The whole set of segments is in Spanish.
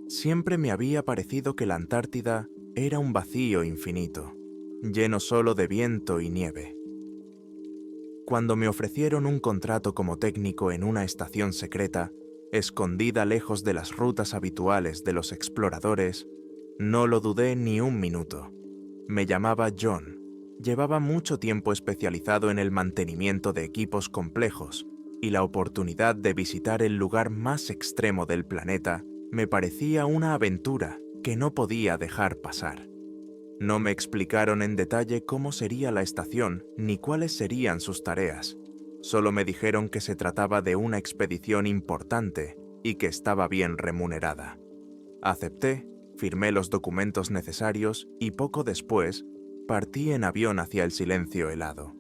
Siempre me había parecido que la Antártida era un vacío infinito, lleno solo de viento y nieve. Cuando me ofrecieron un contrato como técnico en una estación secreta, escondida lejos de las rutas habituales de los exploradores, no lo dudé ni un minuto. Me llamaba John. Llevaba mucho tiempo especializado en el mantenimiento de equipos complejos, y la oportunidad de visitar el lugar más extremo del planeta me parecía una aventura que no podía dejar pasar. No me explicaron en detalle cómo sería la estación ni cuáles serían sus tareas. Solo me dijeron que se trataba de una expedición importante y que estaba bien remunerada. Acepté, firmé los documentos necesarios y poco después partí en avión hacia el silencio helado.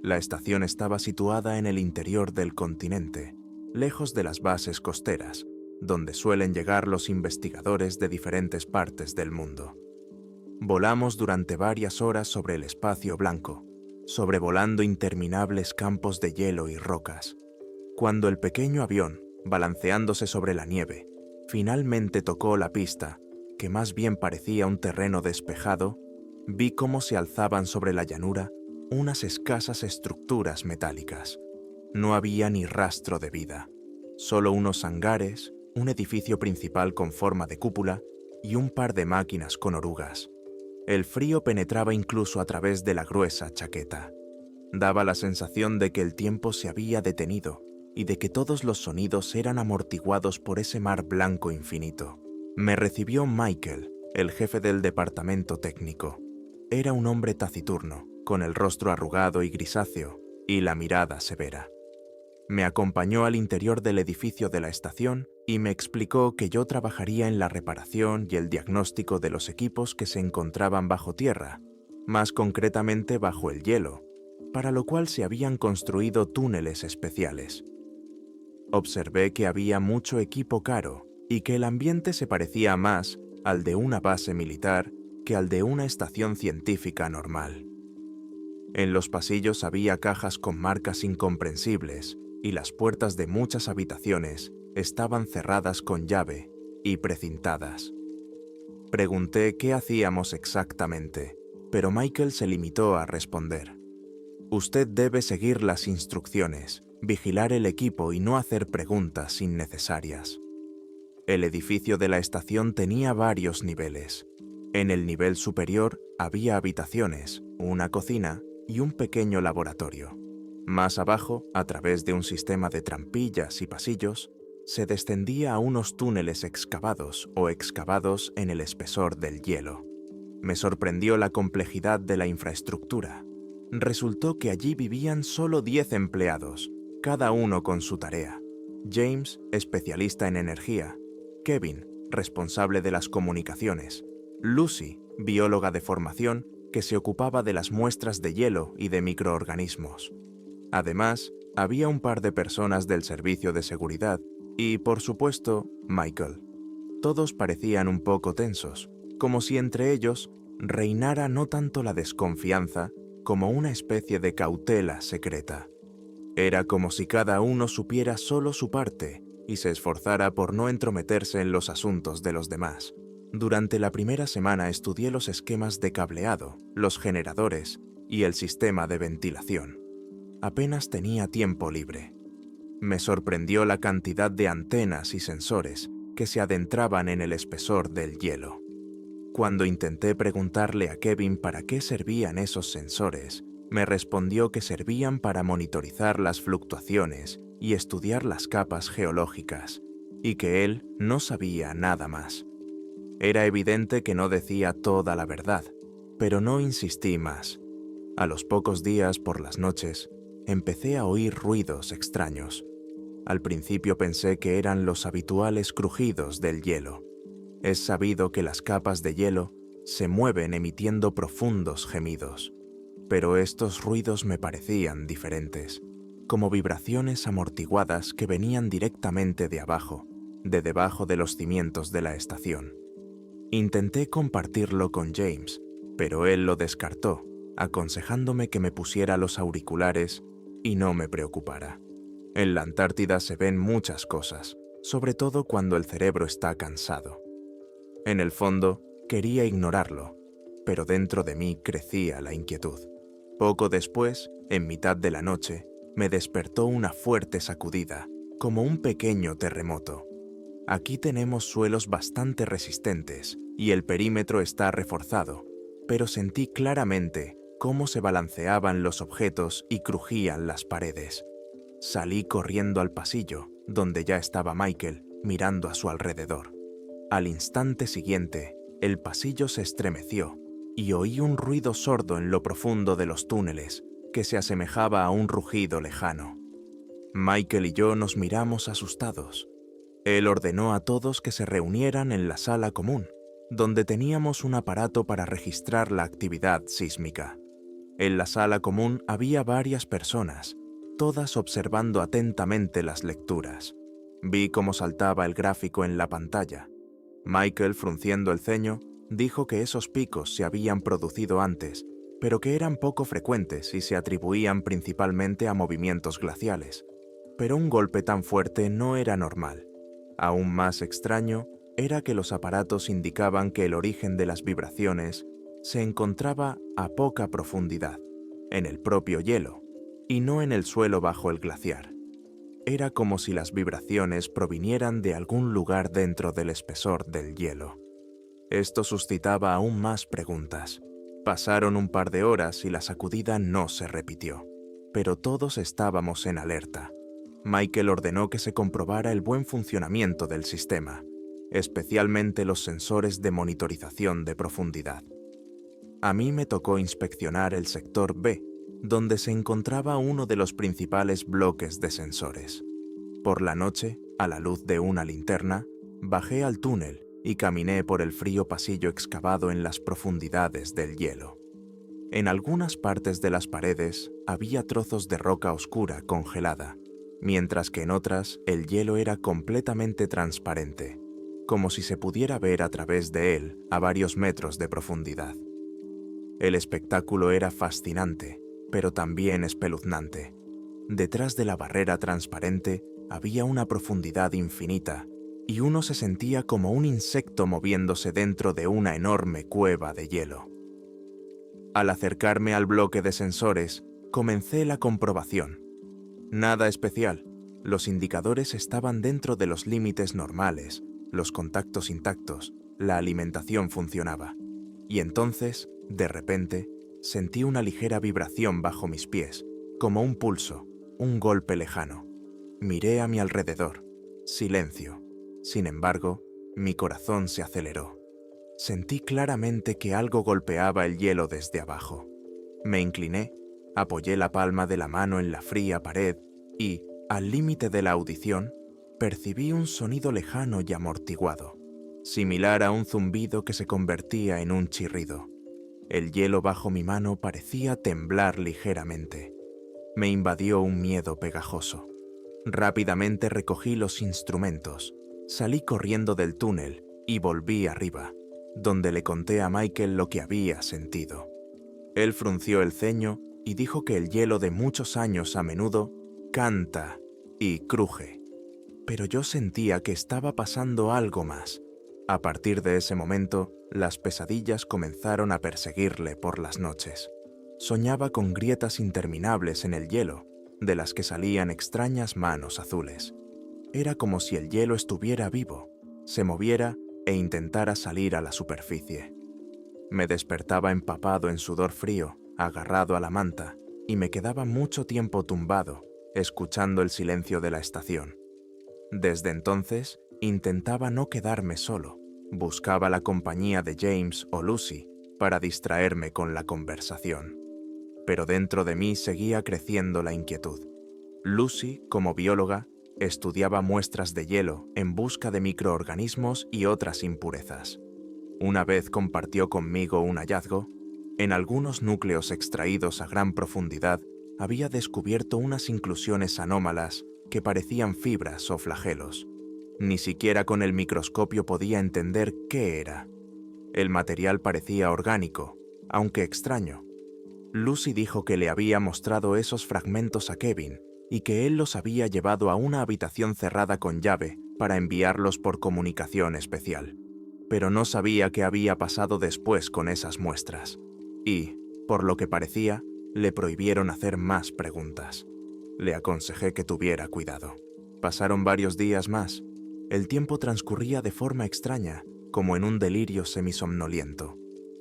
La estación estaba situada en el interior del continente, lejos de las bases costeras, donde suelen llegar los investigadores de diferentes partes del mundo. Volamos durante varias horas sobre el espacio blanco, sobrevolando interminables campos de hielo y rocas. Cuando el pequeño avión, balanceándose sobre la nieve, finalmente tocó la pista, que más bien parecía un terreno despejado, vi cómo se alzaban sobre la llanura unas escasas estructuras metálicas. No había ni rastro de vida, solo unos hangares, un edificio principal con forma de cúpula y un par de máquinas con orugas. El frío penetraba incluso a través de la gruesa chaqueta. Daba la sensación de que el tiempo se había detenido y de que todos los sonidos eran amortiguados por ese mar blanco infinito. Me recibió Michael, el jefe del departamento técnico. Era un hombre taciturno, con el rostro arrugado y grisáceo, y la mirada severa. Me acompañó al interior del edificio de la estación y me explicó que yo trabajaría en la reparación y el diagnóstico de los equipos que se encontraban bajo tierra, más concretamente bajo el hielo, para lo cual se habían construido túneles especiales. Observé que había mucho equipo caro y que el ambiente se parecía más al de una base militar que al de una estación científica normal. En los pasillos había cajas con marcas incomprensibles y las puertas de muchas habitaciones estaban cerradas con llave y precintadas. Pregunté qué hacíamos exactamente, pero Michael se limitó a responder: «Usted debe seguir las instrucciones, vigilar el equipo y no hacer preguntas innecesarias». El edificio de la estación tenía varios niveles. En el nivel superior había habitaciones, una cocina y un pequeño laboratorio. Más abajo, a través de un sistema de trampillas y pasillos, se descendía a unos túneles excavados en el espesor del hielo. Me sorprendió la complejidad de la infraestructura. Resultó que allí vivían solo 10 empleados, cada uno con su tarea. James, especialista en energía; Kevin, responsable de las comunicaciones; Lucy, bióloga de formación, que se ocupaba de las muestras de hielo y de microorganismos. Además, había un par de personas del servicio de seguridad y, por supuesto, Michael. Todos parecían un poco tensos, como si entre ellos reinara no tanto la desconfianza como una especie de cautela secreta. Era como si cada uno supiera solo su parte y se esforzara por no entrometerse en los asuntos de los demás. Durante la primera semana estudié los esquemas de cableado, los generadores y el sistema de ventilación. Apenas tenía tiempo libre. Me sorprendió la cantidad de antenas y sensores que se adentraban en el espesor del hielo. Cuando intenté preguntarle a Kevin para qué servían esos sensores, me respondió que servían para monitorizar las fluctuaciones y estudiar las capas geológicas, y que él no sabía nada más. Era evidente que no decía toda la verdad, pero no insistí más. A los pocos días, por las noches, empecé a oír ruidos extraños. Al principio pensé que eran los habituales crujidos del hielo. Es sabido que las capas de hielo se mueven emitiendo profundos gemidos, pero estos ruidos me parecían diferentes, como vibraciones amortiguadas que venían directamente de abajo, de debajo de los cimientos de la estación. Intenté compartirlo con James, pero él lo descartó, aconsejándome que me pusiera los auriculares y no me preocupara. En la Antártida se ven muchas cosas, sobre todo cuando el cerebro está cansado. En el fondo, quería ignorarlo, pero dentro de mí crecía la inquietud. Poco después, en mitad de la noche, me despertó una fuerte sacudida, como un pequeño terremoto. Aquí tenemos suelos bastante resistentes y el perímetro está reforzado, pero sentí claramente cómo se balanceaban los objetos y crujían las paredes. Salí corriendo al pasillo, donde ya estaba Michael, mirando a su alrededor. Al instante siguiente, el pasillo se estremeció y oí un ruido sordo en lo profundo de los túneles, que se asemejaba a un rugido lejano. Michael y yo nos miramos asustados. Él ordenó a todos que se reunieran en la sala común, donde teníamos un aparato para registrar la actividad sísmica. En la sala común había varias personas, todas observando atentamente las lecturas. Vi cómo saltaba el gráfico en la pantalla. Michael, frunciendo el ceño, dijo que esos picos se habían producido antes, pero que eran poco frecuentes y se atribuían principalmente a movimientos glaciales. Pero un golpe tan fuerte no era normal. Aún más extraño era que los aparatos indicaban que el origen de las vibraciones se encontraba a poca profundidad, en el propio hielo, y no en el suelo bajo el glaciar. Era como si las vibraciones provinieran de algún lugar dentro del espesor del hielo. Esto suscitaba aún más preguntas. Pasaron un par de horas y la sacudida no se repitió, pero todos estábamos en alerta. Michael ordenó que se comprobara el buen funcionamiento del sistema, especialmente los sensores de monitorización de profundidad. A mí me tocó inspeccionar el sector B, donde se encontraba uno de los principales bloques de sensores. Por la noche, a la luz de una linterna, bajé al túnel y caminé por el frío pasillo excavado en las profundidades del hielo. En algunas partes de las paredes había trozos de roca oscura congelada, mientras que en otras el hielo era completamente transparente, como si se pudiera ver a través de él a varios metros de profundidad. El espectáculo era fascinante, pero también espeluznante. Detrás de la barrera transparente había una profundidad infinita, y uno se sentía como un insecto moviéndose dentro de una enorme cueva de hielo. Al acercarme al bloque de sensores, comencé la comprobación. Nada especial, los indicadores estaban dentro de los límites normales, los contactos intactos, la alimentación funcionaba. Y entonces, de repente, sentí una ligera vibración bajo mis pies, como un pulso, un golpe lejano. Miré a mi alrededor. Silencio. Sin embargo, mi corazón se aceleró. Sentí claramente que algo golpeaba el hielo desde abajo. Me incliné, apoyé la palma de la mano en la fría pared y, al límite de la audición, percibí un sonido lejano y amortiguado, similar a un zumbido que se convertía en un chirrido. El hielo bajo mi mano parecía temblar ligeramente. Me invadió un miedo pegajoso. Rápidamente recogí los instrumentos, salí corriendo del túnel y volví arriba, donde le conté a Michael lo que había sentido. Él frunció el ceño y dijo que el hielo de muchos años a menudo canta y cruje. Pero yo sentía que estaba pasando algo más. A partir de ese momento, las pesadillas comenzaron a perseguirle por las noches. Soñaba con grietas interminables en el hielo, de las que salían extrañas manos azules. Era como si el hielo estuviera vivo, se moviera e intentara salir a la superficie. Me despertaba empapado en sudor frío, agarrado a la manta, y me quedaba mucho tiempo tumbado, escuchando el silencio de la estación. Desde entonces, intentaba no quedarme solo. Buscaba la compañía de James o Lucy para distraerme con la conversación. Pero dentro de mí seguía creciendo la inquietud. Lucy, como bióloga, estudiaba muestras de hielo en busca de microorganismos y otras impurezas. Una vez compartió conmigo un hallazgo. En algunos núcleos extraídos a gran profundidad había descubierto unas inclusiones anómalas que parecían fibras o flagelos. Ni siquiera con el microscopio podía entender qué era. El material parecía orgánico, aunque extraño. Lucy dijo que le había mostrado esos fragmentos a Kevin y que él los había llevado a una habitación cerrada con llave para enviarlos por comunicación especial. pero no sabía qué había pasado después con esas muestras. Y, por lo que parecía, le prohibieron hacer más preguntas. Le aconsejé que tuviera cuidado. Pasaron varios días más. El tiempo transcurría de forma extraña, como en un delirio semisomnoliento.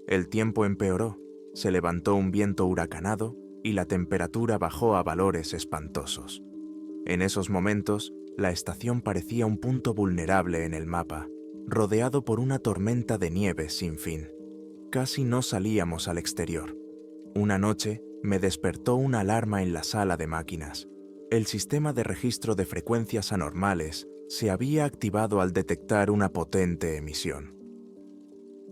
El tiempo empeoró, se levantó un viento huracanado y la temperatura bajó a valores espantosos. En esos momentos, la estación parecía un punto vulnerable en el mapa, rodeado por una tormenta de nieve sin fin. Casi no salíamos al exterior. Una noche, me despertó una alarma en la sala de máquinas. El sistema de registro de frecuencias anormales se había activado al detectar una potente emisión.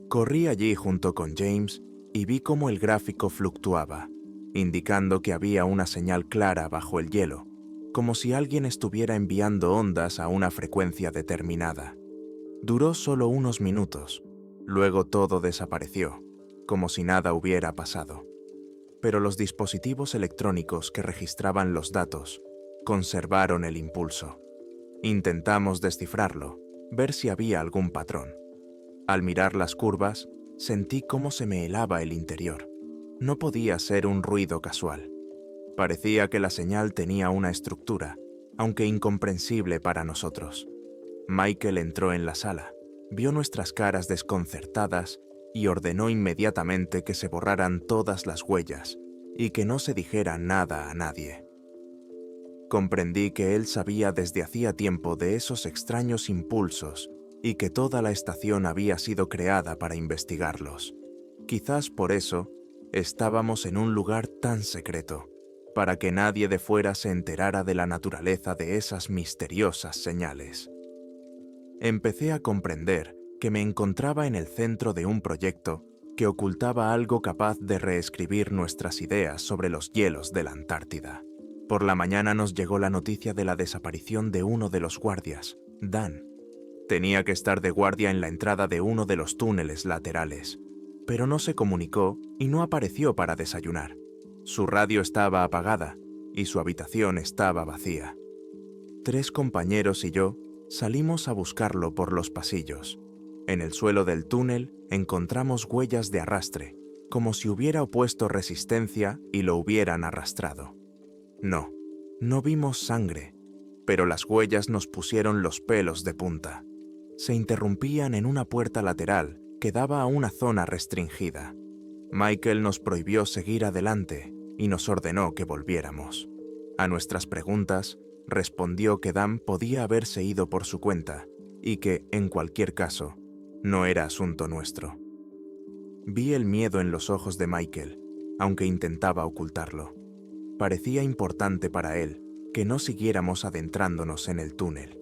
Corrí allí junto con James y vi cómo el gráfico fluctuaba, indicando que había una señal clara bajo el hielo, como si alguien estuviera enviando ondas a una frecuencia determinada. Duró solo unos minutos, luego todo desapareció, como si nada hubiera pasado. Pero los dispositivos electrónicos que registraban los datos conservaron el impulso. Intentamos descifrarlo, ver si había algún patrón. Al mirar las curvas, sentí cómo se me helaba el interior. No podía ser un ruido casual. Parecía que la señal tenía una estructura, aunque incomprensible para nosotros. Michael entró en la sala, vio nuestras caras desconcertadas y ordenó inmediatamente que se borraran todas las huellas y que no se dijera nada a nadie. Comprendí que él sabía desde hacía tiempo de esos extraños impulsos y que toda la estación había sido creada para investigarlos. Quizás por eso estábamos en un lugar tan secreto, para que nadie de fuera se enterara de la naturaleza de esas misteriosas señales. Empecé a comprender que me encontraba en el centro de un proyecto que ocultaba algo capaz de reescribir nuestras ideas sobre los hielos de la Antártida. Por la mañana nos llegó la noticia de la desaparición de uno de los guardias, Dan. Tenía que estar de guardia en la entrada de uno de los túneles laterales, pero no se comunicó y no apareció para desayunar. Su radio estaba apagada y su habitación estaba vacía. 3 compañeros y yo salimos a buscarlo por los pasillos. En el suelo del túnel encontramos huellas de arrastre, como si hubiera opuesto resistencia y lo hubieran arrastrado. No vimos sangre, pero las huellas nos pusieron los pelos de punta. Se interrumpían en una puerta lateral que daba a una zona restringida. Michael nos prohibió seguir adelante y nos ordenó que volviéramos. A nuestras preguntas, respondió que Dan podía haberse ido por su cuenta y que, en cualquier caso, no era asunto nuestro. Vi el miedo en los ojos de Michael, aunque intentaba ocultarlo. Parecía importante para él que no siguiéramos adentrándonos en el túnel.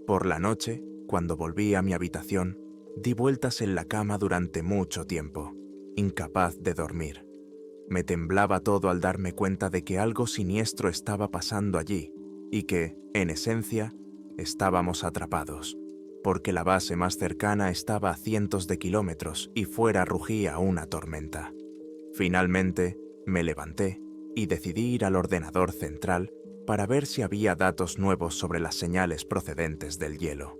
Por la noche, cuando volví a mi habitación, di vueltas en la cama durante mucho tiempo, incapaz de dormir. Me temblaba todo al darme cuenta de que algo siniestro estaba pasando allí y que, en esencia, estábamos atrapados, porque la base más cercana estaba a cientos de kilómetros y fuera rugía una tormenta. Finalmente, me levanté y decidí ir al ordenador central para ver si había datos nuevos sobre las señales procedentes del hielo.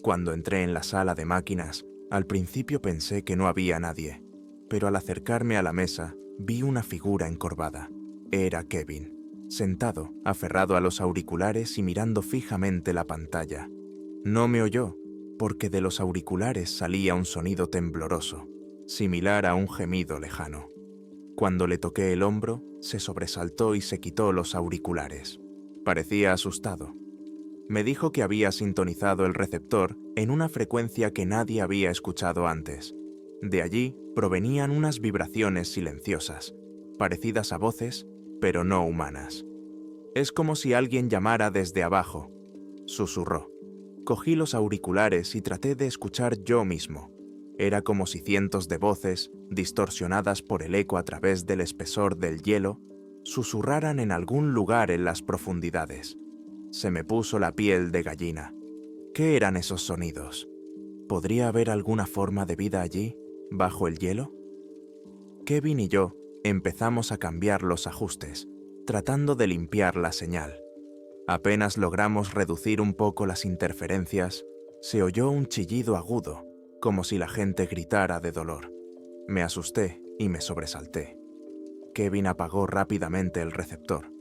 Cuando entré en la sala de máquinas, al principio pensé que no había nadie, pero al acercarme a la mesa, vi una figura encorvada. Era Kevin, sentado, aferrado a los auriculares y mirando fijamente la pantalla. No me oyó, porque de los auriculares salía un sonido tembloroso, similar a un gemido lejano. Cuando le toqué el hombro, se sobresaltó y se quitó los auriculares. Parecía asustado. Me dijo que había sintonizado el receptor en una frecuencia que nadie había escuchado antes. De allí provenían unas vibraciones silenciosas, parecidas a voces, pero no humanas. Es como si alguien llamara desde abajo, susurró. Cogí los auriculares y traté de escuchar yo mismo. Era como si cientos de voces, distorsionadas por el eco a través del espesor del hielo, susurraran en algún lugar en las profundidades. Se me puso la piel de gallina. ¿Qué eran esos sonidos? ¿Podría haber alguna forma de vida allí, bajo el hielo? Kevin y yo empezamos a cambiar los ajustes, tratando de limpiar la señal. Apenas logramos reducir un poco las interferencias Se oyó un chillido agudo, como si la gente gritara de dolor. Me asusté y me sobresalté. Kevin apagó rápidamente el receptor.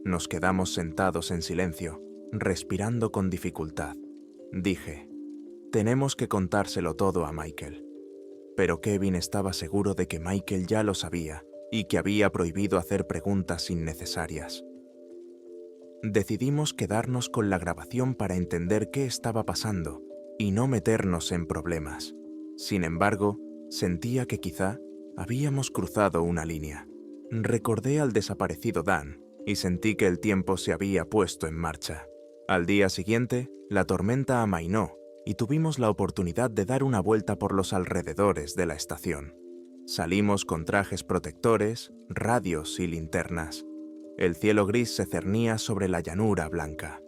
Nos quedamos sentados en silencio, respirando con dificultad. Dije, tenemos que contárselo todo a Michael. Pero Kevin estaba seguro de que Michael ya lo sabía y que había prohibido hacer preguntas innecesarias. Decidimos quedarnos con la grabación para entender qué estaba pasando y no meternos en problemas. Sin embargo, sentía que quizá habíamos cruzado una línea. Recordé al desaparecido Dan y sentí que el tiempo se había puesto en marcha. Al día siguiente, la tormenta amainó y tuvimos la oportunidad de dar una vuelta por los alrededores de la estación. Salimos con trajes protectores, radios y linternas. El cielo gris se cernía sobre la llanura blanca.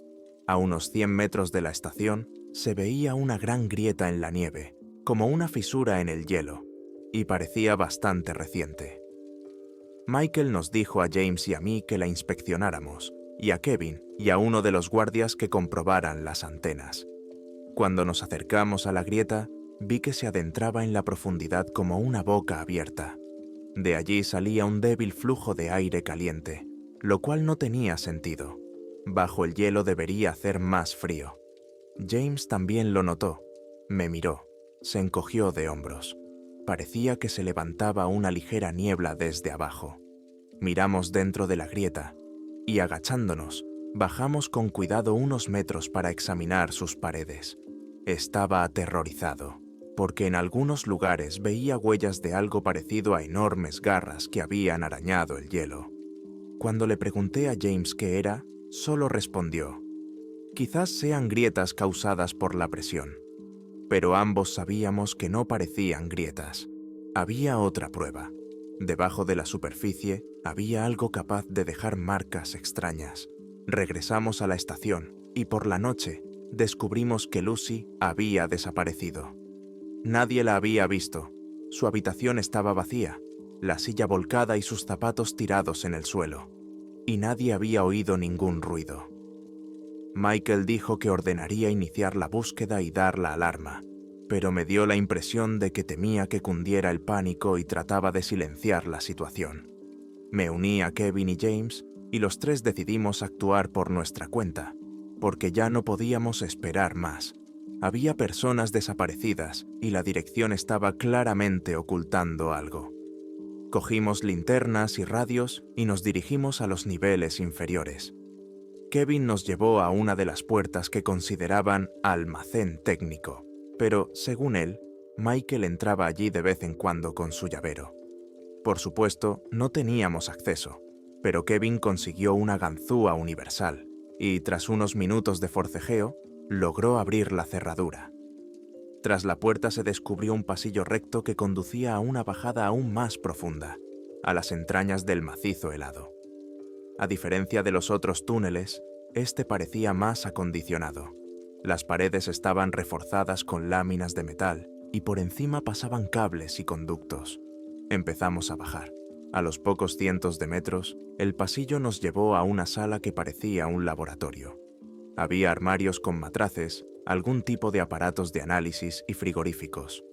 A unos 100 metros de la estación se veía una gran grieta en la nieve, como una fisura en el hielo, y parecía bastante reciente. Michael nos dijo a James y a mí que la inspeccionáramos, y a Kevin y a uno de los guardias que comprobaran las antenas. Cuando nos acercamos a la grieta, vi que se adentraba en la profundidad como una boca abierta. De allí salía un débil flujo de aire caliente, lo cual no tenía sentido. Bajo el hielo debería hacer más frío. James también lo notó. Me miró. Se encogió de hombros. Parecía que se levantaba una ligera niebla desde abajo. Miramos dentro de la grieta y, agachándonos, bajamos con cuidado unos metros para examinar sus paredes. Estaba aterrorizado, porque en algunos lugares veía huellas de algo parecido a enormes garras que habían arañado el hielo. Cuando le pregunté a James qué era, solo respondió, quizás sean grietas causadas por la presión. Pero ambos sabíamos que no parecían grietas. Había otra prueba. Debajo de la superficie había algo capaz de dejar marcas extrañas. Regresamos a la estación y por la noche descubrimos que Lucy había desaparecido. Nadie la había visto. Su habitación estaba vacía, la silla volcada y sus zapatos tirados en el suelo. Y nadie había oído ningún ruido. Michael dijo que ordenaría iniciar la búsqueda y dar la alarma, pero me dio la impresión de que temía que cundiera el pánico y trataba de silenciar la situación. Me uní a Kevin y James y los tres decidimos actuar por nuestra cuenta, porque ya no podíamos esperar más. Había personas desaparecidas y la dirección estaba claramente ocultando algo. Cogimos linternas y radios y nos dirigimos a los niveles inferiores. Kevin nos llevó a una de las puertas que consideraban almacén técnico, pero, según él, Michael entraba allí de vez en cuando con su llavero. Por supuesto, no teníamos acceso, pero Kevin consiguió una ganzúa universal y, tras unos minutos de forcejeo, logró abrir la cerradura. Tras la puerta se descubrió un pasillo recto que conducía a una bajada aún más profunda, a las entrañas del macizo helado. A diferencia de los otros túneles, este parecía más acondicionado. Las paredes estaban reforzadas con láminas de metal y por encima pasaban cables y conductos. Empezamos a bajar. A los pocos cientos de metros, el pasillo nos llevó a una sala que parecía un laboratorio. Había armarios con matraces, algún tipo de aparatos de análisis y frigoríficos.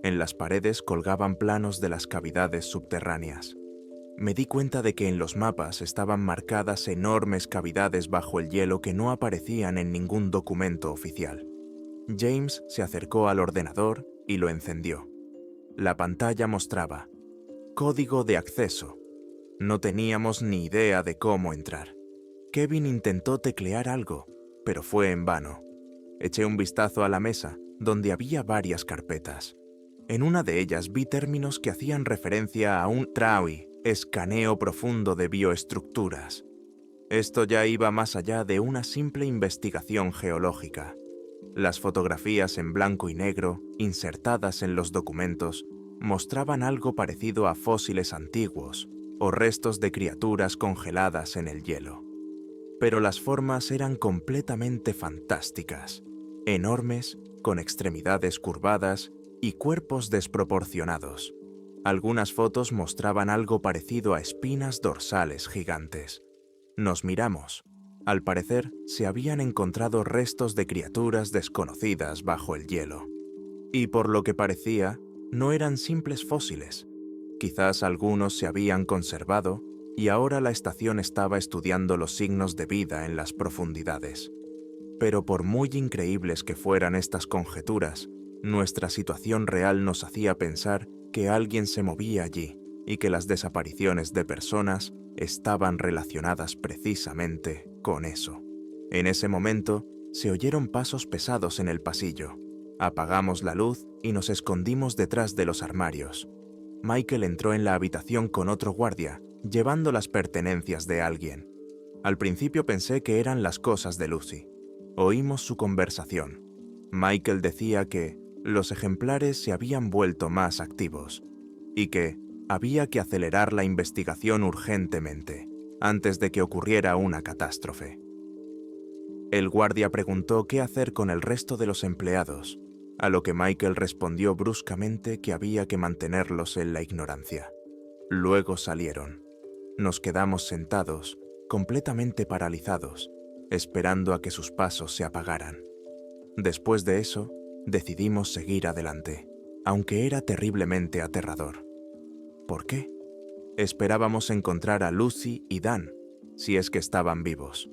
En las paredes colgaban planos de las cavidades subterráneas. Me di cuenta de que en los mapas estaban marcadas enormes cavidades bajo el hielo que no aparecían en ningún documento oficial. James se acercó al ordenador y lo encendió. La pantalla mostraba código de acceso. No teníamos ni idea de cómo entrar. Kevin intentó teclear algo, pero fue en vano. Eché un vistazo a la mesa, donde había varias carpetas. En una de ellas vi términos que hacían referencia a un TRAWI, escaneo profundo de bioestructuras. Esto ya iba más allá de una simple investigación geológica. Las fotografías en blanco y negro, insertadas en los documentos, mostraban algo parecido a fósiles antiguos o restos de criaturas congeladas en el hielo. Pero las formas eran completamente fantásticas, enormes, con extremidades curvadas y cuerpos desproporcionados. Algunas fotos mostraban algo parecido a espinas dorsales gigantes. Nos miramos. Al parecer, se habían encontrado restos de criaturas desconocidas bajo el hielo. Y por lo que parecía, no eran simples fósiles. Quizás algunos se habían conservado y ahora la estación estaba estudiando los signos de vida en las profundidades. Pero por muy increíbles que fueran estas conjeturas, nuestra situación real nos hacía pensar que alguien se movía allí y que las desapariciones de personas estaban relacionadas precisamente con eso. En ese momento, se oyeron pasos pesados en el pasillo. Apagamos la luz y nos escondimos detrás de los armarios. Michael entró en la habitación con otro guardia, llevando las pertenencias de alguien. Al principio pensé que eran las cosas de Lucy. Oímos su conversación. Michael decía que los ejemplares se habían vuelto más activos y que había que acelerar la investigación urgentemente, antes de que ocurriera una catástrofe. El guardia preguntó qué hacer con el resto de los empleados, a lo que Michael respondió bruscamente que había que mantenerlos en la ignorancia. Luego salieron. Nos quedamos sentados, completamente paralizados, esperando a que sus pasos se apagaran. Después de eso, decidimos seguir adelante, aunque era terriblemente aterrador. ¿Por qué? Esperábamos encontrar a Lucy y Dan, si es que estaban vivos.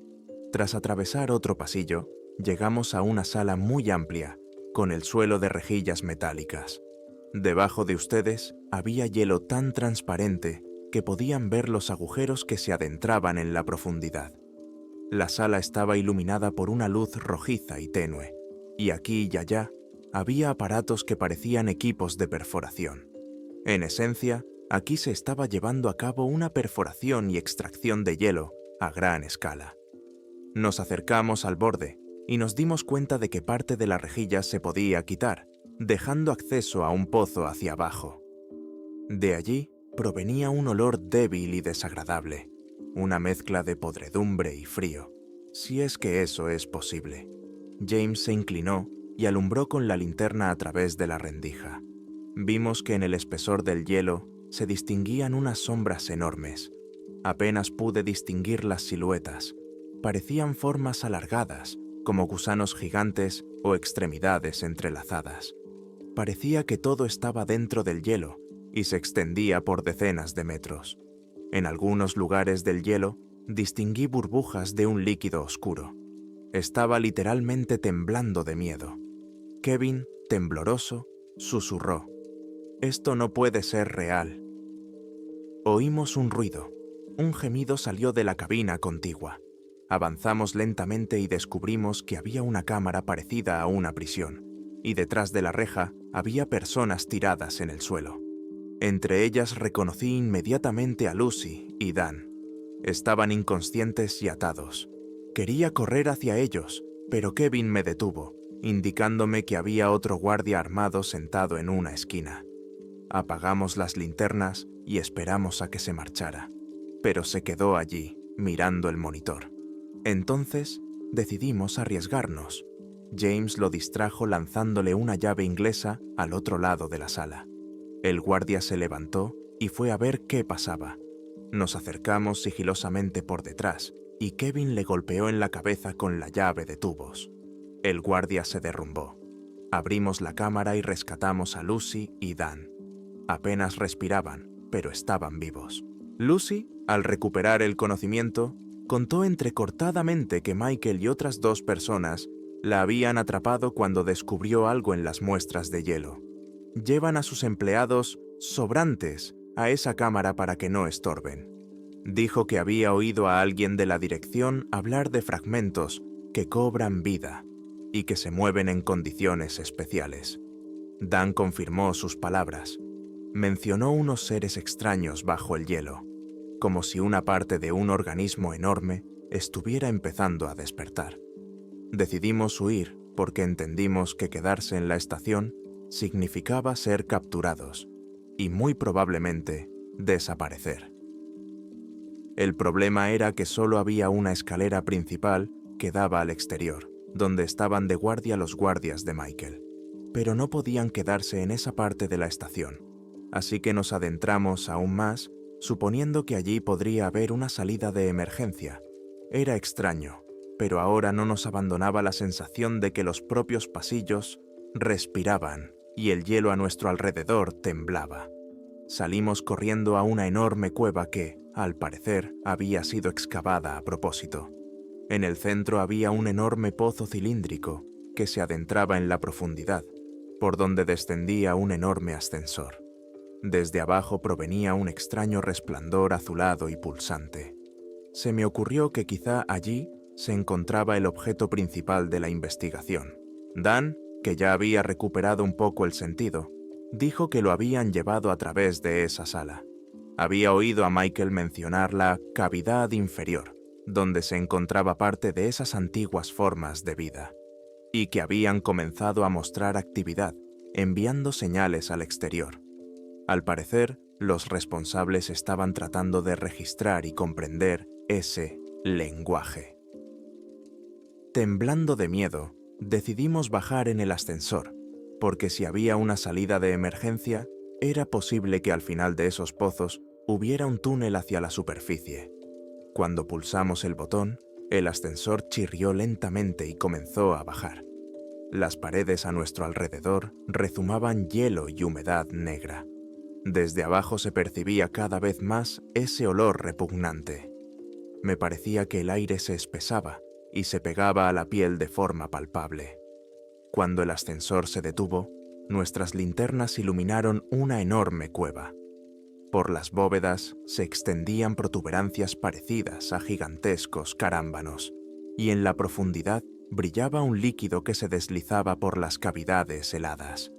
Tras atravesar otro pasillo, llegamos a una sala muy amplia, con el suelo de rejillas metálicas. Debajo de ustedes había hielo tan transparente que podían ver los agujeros que se adentraban en la profundidad. La sala estaba iluminada por una luz rojiza y tenue, y aquí y allá había aparatos que parecían equipos de perforación. En esencia, aquí se estaba llevando a cabo una perforación y extracción de hielo a gran escala. Nos acercamos al borde y nos dimos cuenta de que parte de la rejilla se podía quitar, dejando acceso a un pozo hacia abajo. De allí provenía un olor débil y desagradable, una mezcla de podredumbre y frío, si es que eso es posible. James se inclinó y alumbró con la linterna a través de la rendija. Vimos que en el espesor del hielo se distinguían unas sombras enormes. Apenas pude distinguir las siluetas. Parecían formas alargadas, como gusanos gigantes o extremidades entrelazadas. Parecía que todo estaba dentro del hielo y se extendía por decenas de metros. En algunos lugares del hielo distinguí burbujas de un líquido oscuro. Estaba literalmente temblando de miedo. Kevin, tembloroso, susurró: «Esto no puede ser real». Oímos un ruido. Un gemido salió de la cabina contigua. Avanzamos lentamente y descubrimos que había una cámara parecida a una prisión, y detrás de la reja había personas tiradas en el suelo. Entre ellas reconocí inmediatamente a Lucy y Dan. Estaban inconscientes y atados. Quería correr hacia ellos, pero Kevin me detuvo, indicándome que había otro guardia armado sentado en una esquina. Apagamos las linternas y esperamos a que se marchara, pero se quedó allí, mirando el monitor. Entonces, decidimos arriesgarnos. James lo distrajo lanzándole una llave inglesa al otro lado de la sala. El guardia se levantó y fue a ver qué pasaba. Nos acercamos sigilosamente por detrás y Kevin le golpeó en la cabeza con la llave de tubos. El guardia se derrumbó. Abrimos la cámara y rescatamos a Lucy y Dan. Apenas respiraban, pero estaban vivos. Lucy, al recuperar el conocimiento, contó entrecortadamente que Michael y otras 2 personas la habían atrapado cuando descubrió algo en las muestras de hielo. Llevan a sus empleados sobrantes a esa cámara para que no estorben. Dijo que había oído a alguien de la dirección hablar de fragmentos que cobran vida y que se mueven en condiciones especiales. Dan confirmó sus palabras. Mencionó unos seres extraños bajo el hielo, como si una parte de un organismo enorme estuviera empezando a despertar. Decidimos huir porque entendimos que quedarse en la estación significaba ser capturados y muy probablemente desaparecer. El problema era que solo había una escalera principal que daba al exterior, donde estaban de guardia los guardias de Michael, pero no podían quedarse en esa parte de la estación, así que nos adentramos aún más, suponiendo que allí podría haber una salida de emergencia. Era extraño, pero ahora no nos abandonaba la sensación de que los propios pasillos respiraban y el hielo a nuestro alrededor temblaba. Salimos corriendo a una enorme cueva que, al parecer, había sido excavada a propósito. En el centro había un enorme pozo cilíndrico que se adentraba en la profundidad, por donde descendía un enorme ascensor. Desde abajo provenía un extraño resplandor azulado y pulsante. Se me ocurrió que quizá allí se encontraba el objeto principal de la investigación. Dan, que ya había recuperado un poco el sentido, dijo que lo habían llevado a través de esa sala. Había oído a Michael mencionar la cavidad inferior, donde se encontraba parte de esas antiguas formas de vida, y que habían comenzado a mostrar actividad, enviando señales al exterior. Al parecer, los responsables estaban tratando de registrar y comprender ese lenguaje. Temblando de miedo, decidimos bajar en el ascensor, porque si había una salida de emergencia, era posible que al final de esos pozos hubiera un túnel hacia la superficie. Cuando pulsamos el botón, el ascensor chirrió lentamente y comenzó a bajar. Las paredes a nuestro alrededor rezumaban hielo y humedad negra. Desde abajo se percibía cada vez más ese olor repugnante. Me parecía que el aire se espesaba y se pegaba a la piel de forma palpable. Cuando el ascensor se detuvo, nuestras linternas iluminaron una enorme cueva. Por las bóvedas se extendían protuberancias parecidas a gigantescos carámbanos, y en la profundidad brillaba un líquido que se deslizaba por las cavidades heladas.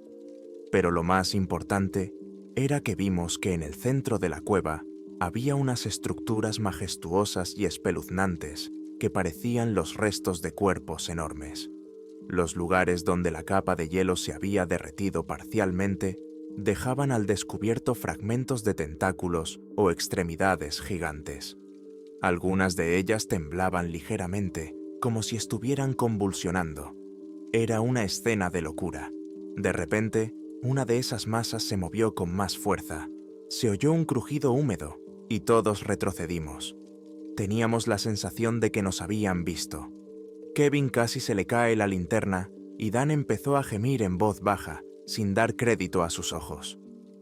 Pero lo más importante era que vimos que en el centro de la cueva había unas estructuras majestuosas y espeluznantes que parecían los restos de cuerpos enormes. Los lugares donde la capa de hielo se había derretido parcialmente dejaban al descubierto fragmentos de tentáculos o extremidades gigantes. Algunas de ellas temblaban ligeramente, como si estuvieran convulsionando. Era una escena de locura. De repente, una de esas masas se movió con más fuerza. Se oyó un crujido húmedo y todos retrocedimos. Teníamos la sensación de que nos habían visto. Kevin casi se le cae la linterna y Dan empezó a gemir en voz baja, sin dar crédito a sus ojos.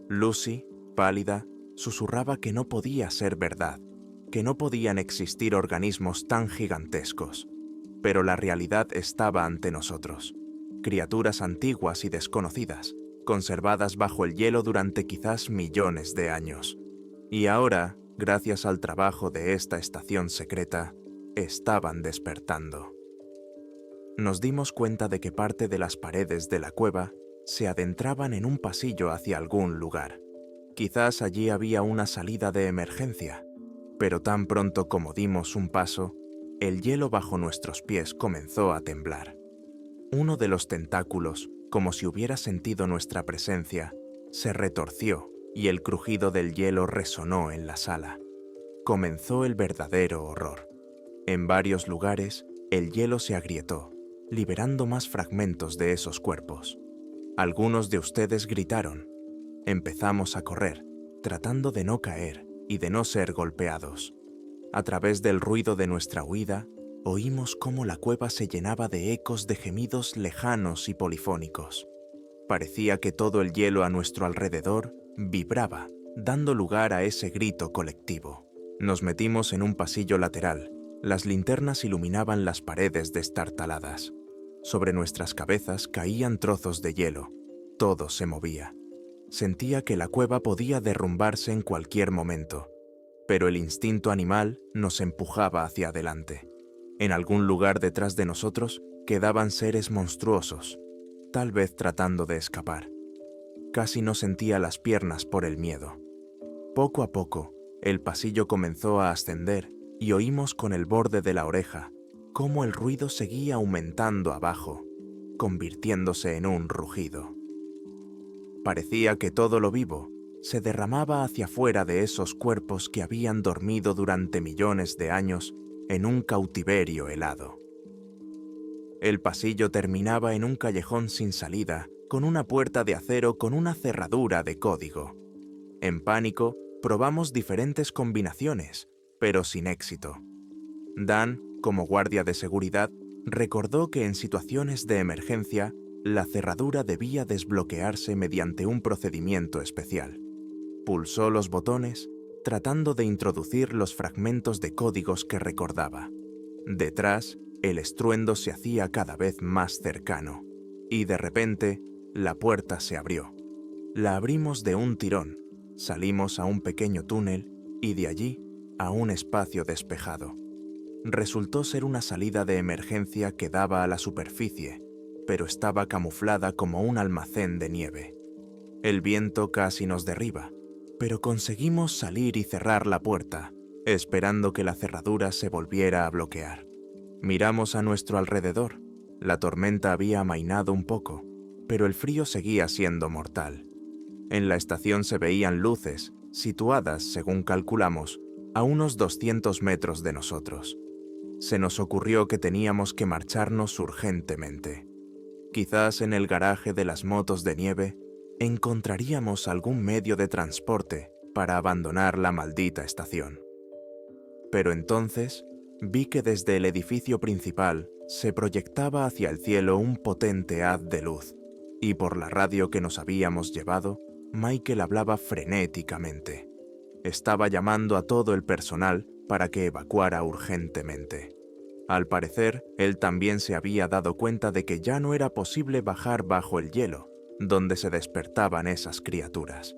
Lucy, pálida, susurraba que no podía ser verdad, que no podían existir organismos tan gigantescos. Pero la realidad estaba ante nosotros. Criaturas antiguas y desconocidas, conservadas bajo el hielo durante quizás millones de años. Y ahora, gracias al trabajo de esta estación secreta, estaban despertando. Nos dimos cuenta de que parte de las paredes de la cueva se adentraban en un pasillo hacia algún lugar. Quizás allí había una salida de emergencia, pero tan pronto como dimos un paso, el hielo bajo nuestros pies comenzó a temblar. Uno de los tentáculos, como si hubiera sentido nuestra presencia, se retorció y el crujido del hielo resonó en la sala. Comenzó el verdadero horror. En varios lugares, el hielo se agrietó, liberando más fragmentos de esos cuerpos. Algunos de ustedes gritaron. Empezamos a correr, tratando de no caer y de no ser golpeados. A través del ruido de nuestra huida, oímos cómo la cueva se llenaba de ecos de gemidos lejanos y polifónicos. Parecía que todo el hielo a nuestro alrededor vibraba, dando lugar a ese grito colectivo. Nos metimos en un pasillo lateral. Las linternas iluminaban las paredes destartaladas. Sobre nuestras cabezas caían trozos de hielo. Todo se movía. Sentía que la cueva podía derrumbarse en cualquier momento, pero el instinto animal nos empujaba hacia adelante. En algún lugar detrás de nosotros quedaban seres monstruosos, tal vez tratando de escapar. Casi no sentía las piernas por el miedo. Poco a poco, el pasillo comenzó a ascender y oímos con el borde de la oreja cómo el ruido seguía aumentando abajo, convirtiéndose en un rugido. Parecía que todo lo vivo se derramaba hacia afuera de esos cuerpos que habían dormido durante millones de años en un cautiverio helado. El pasillo terminaba en un callejón sin salida, con una puerta de acero con una cerradura de código. En pánico, probamos diferentes combinaciones, pero sin éxito. Dan, como guardia de seguridad, recordó que en situaciones de emergencia, la cerradura debía desbloquearse mediante un procedimiento especial. Pulsó los botones, tratando de introducir los fragmentos de códigos que recordaba. Detrás, el estruendo se hacía cada vez más cercano, y de repente, la puerta se abrió. La abrimos de un tirón, salimos a un pequeño túnel y de allí a un espacio despejado. Resultó ser una salida de emergencia que daba a la superficie, pero estaba camuflada como un almacén de nieve. El viento casi nos derriba, pero conseguimos salir y cerrar la puerta, esperando que la cerradura se volviera a bloquear. Miramos a nuestro alrededor. La tormenta había amainado un poco, pero el frío seguía siendo mortal. En la estación se veían luces, situadas, según calculamos, a unos 200 metros de nosotros. Se nos ocurrió que teníamos que marcharnos urgentemente. Quizás en el garaje de las motos de nieve encontraríamos algún medio de transporte para abandonar la maldita estación. Pero entonces vi que desde el edificio principal se proyectaba hacia el cielo un potente haz de luz, y por la radio que nos habíamos llevado, Michael hablaba frenéticamente. Estaba llamando a todo el personal para que evacuara urgentemente. Al parecer, él también se había dado cuenta de que ya no era posible bajar bajo el hielo, donde se despertaban esas criaturas,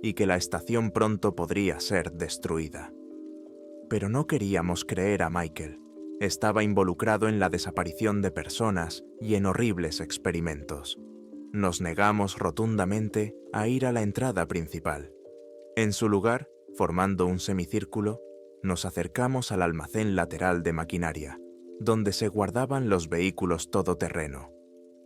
y que la estación pronto podría ser destruida. Pero no queríamos creer a Michael. Estaba involucrado en la desaparición de personas y en horribles experimentos. Nos negamos rotundamente a ir a la entrada principal. En su lugar, formando un semicírculo, nos acercamos al almacén lateral de maquinaria, donde se guardaban los vehículos todoterreno.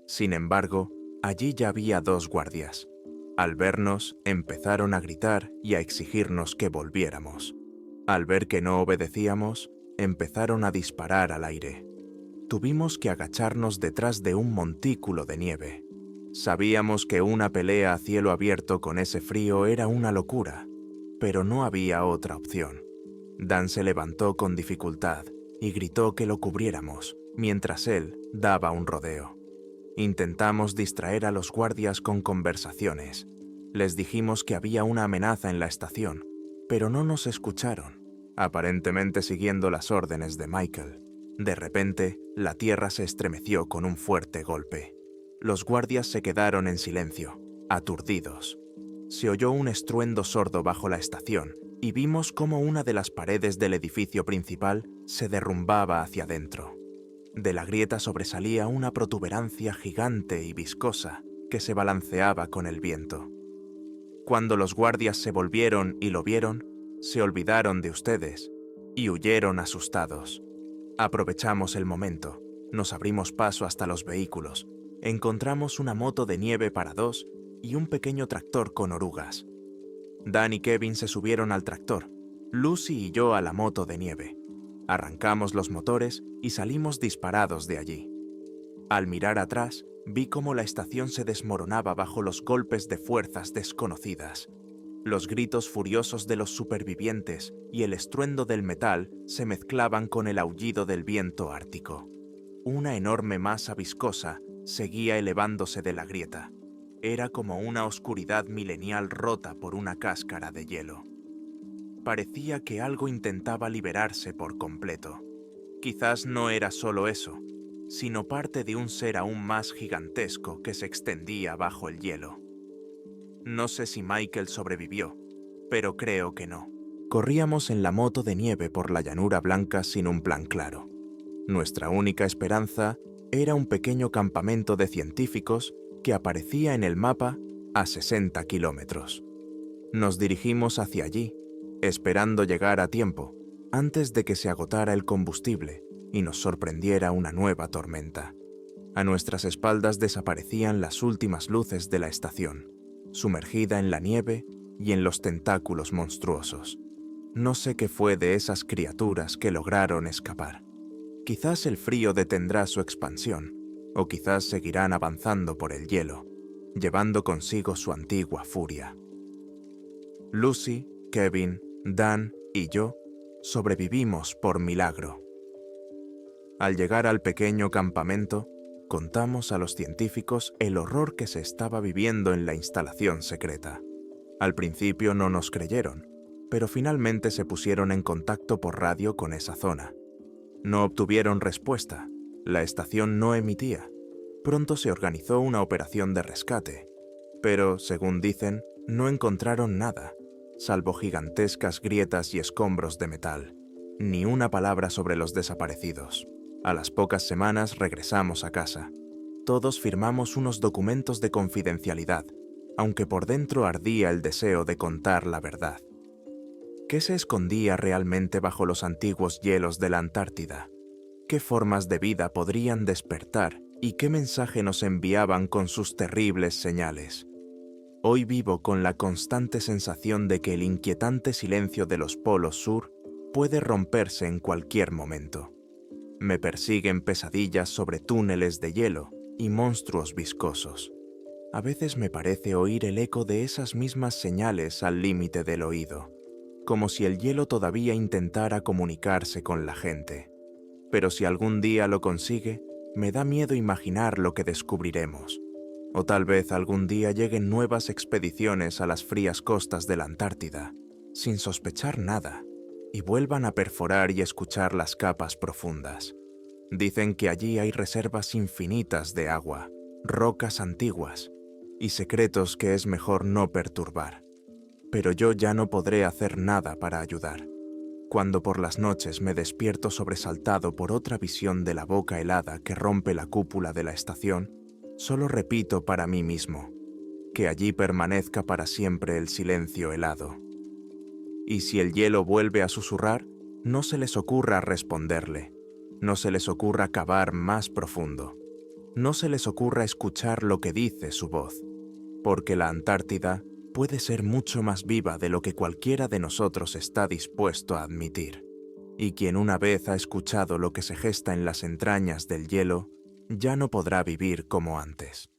Sin embargo, allí ya había 2 guardias. Al vernos, empezaron a gritar y a exigirnos que volviéramos. Al ver que no obedecíamos, empezaron a disparar al aire. Tuvimos que agacharnos detrás de un montículo de nieve. Sabíamos que una pelea a cielo abierto con ese frío era una locura, pero no había otra opción. Dan se levantó con dificultad y gritó que lo cubriéramos, mientras él daba un rodeo. Intentamos distraer a los guardias con conversaciones. Les dijimos que había una amenaza en la estación, pero no nos escucharon, aparentemente siguiendo las órdenes de Michael. De repente, la tierra se estremeció con un fuerte golpe. Los guardias se quedaron en silencio, aturdidos. Se oyó un estruendo sordo bajo la estación y vimos cómo una de las paredes del edificio principal se derrumbaba hacia adentro. De la grieta sobresalía una protuberancia gigante y viscosa que se balanceaba con el viento. Cuando los guardias se volvieron y lo vieron, se olvidaron de ustedes y huyeron asustados. Aprovechamos el momento, nos abrimos paso hasta los vehículos, encontramos una moto de nieve para 2 y un pequeño tractor con orugas. Dan y Kevin se subieron al tractor, Lucy y yo a la moto de nieve. Arrancamos los motores y salimos disparados de allí. Al mirar atrás, vi cómo la estación se desmoronaba bajo los golpes de fuerzas desconocidas. Los gritos furiosos de los supervivientes y el estruendo del metal se mezclaban con el aullido del viento ártico. Una enorme masa viscosa seguía elevándose de la grieta. Era como una oscuridad milenial rota por una cáscara de hielo. Parecía que algo intentaba liberarse por completo. Quizás no era solo eso, sino parte de un ser aún más gigantesco que se extendía bajo el hielo. No sé si Michael sobrevivió, pero creo que no. Corríamos en la moto de nieve por la llanura blanca sin un plan claro. Nuestra única esperanza era un pequeño campamento de científicos que aparecía en el mapa a 60 kilómetros. Nos dirigimos hacia allí, esperando llegar a tiempo, antes de que se agotara el combustible y nos sorprendiera una nueva tormenta. A nuestras espaldas desaparecían las últimas luces de la estación, sumergida en la nieve y en los tentáculos monstruosos. No sé qué fue de esas criaturas que lograron escapar. Quizás el frío detendrá su expansión, o quizás seguirán avanzando por el hielo, llevando consigo su antigua furia. Lucy, Kevin, Dan y yo sobrevivimos por milagro. Al llegar al pequeño campamento, contamos a los científicos el horror que se estaba viviendo en la instalación secreta. Al principio no nos creyeron, pero finalmente se pusieron en contacto por radio con esa zona. No obtuvieron respuesta, la estación no emitía. Pronto se organizó una operación de rescate, pero, según dicen, no encontraron nada, salvo gigantescas grietas y escombros de metal. Ni una palabra sobre los desaparecidos. A las pocas semanas regresamos a casa. Todos firmamos unos documentos de confidencialidad, aunque por dentro ardía el deseo de contar la verdad. ¿Qué se escondía realmente bajo los antiguos hielos de la Antártida? ¿Qué formas de vida podrían despertar y qué mensaje nos enviaban con sus terribles señales? Hoy vivo con la constante sensación de que el inquietante silencio de los polos sur puede romperse en cualquier momento. Me persiguen pesadillas sobre túneles de hielo y monstruos viscosos. A veces me parece oír el eco de esas mismas señales al límite del oído, como si el hielo todavía intentara comunicarse con la gente. Pero si algún día lo consigue, me da miedo imaginar lo que descubriremos. O tal vez algún día lleguen nuevas expediciones a las frías costas de la Antártida, sin sospechar nada, y vuelvan a perforar y escuchar las capas profundas. Dicen que allí hay reservas infinitas de agua, rocas antiguas y secretos que es mejor no perturbar. Pero yo ya no podré hacer nada para ayudar. Cuando por las noches me despierto sobresaltado por otra visión de la boca helada que rompe la cúpula de la estación, solo repito para mí mismo, que allí permanezca para siempre el silencio helado. Y si el hielo vuelve a susurrar, no se les ocurra responderle, no se les ocurra cavar más profundo, no se les ocurra escuchar lo que dice su voz, porque la Antártida puede ser mucho más viva de lo que cualquiera de nosotros está dispuesto a admitir. Y quien una vez ha escuchado lo que se gesta en las entrañas del hielo, ya no podrá vivir como antes.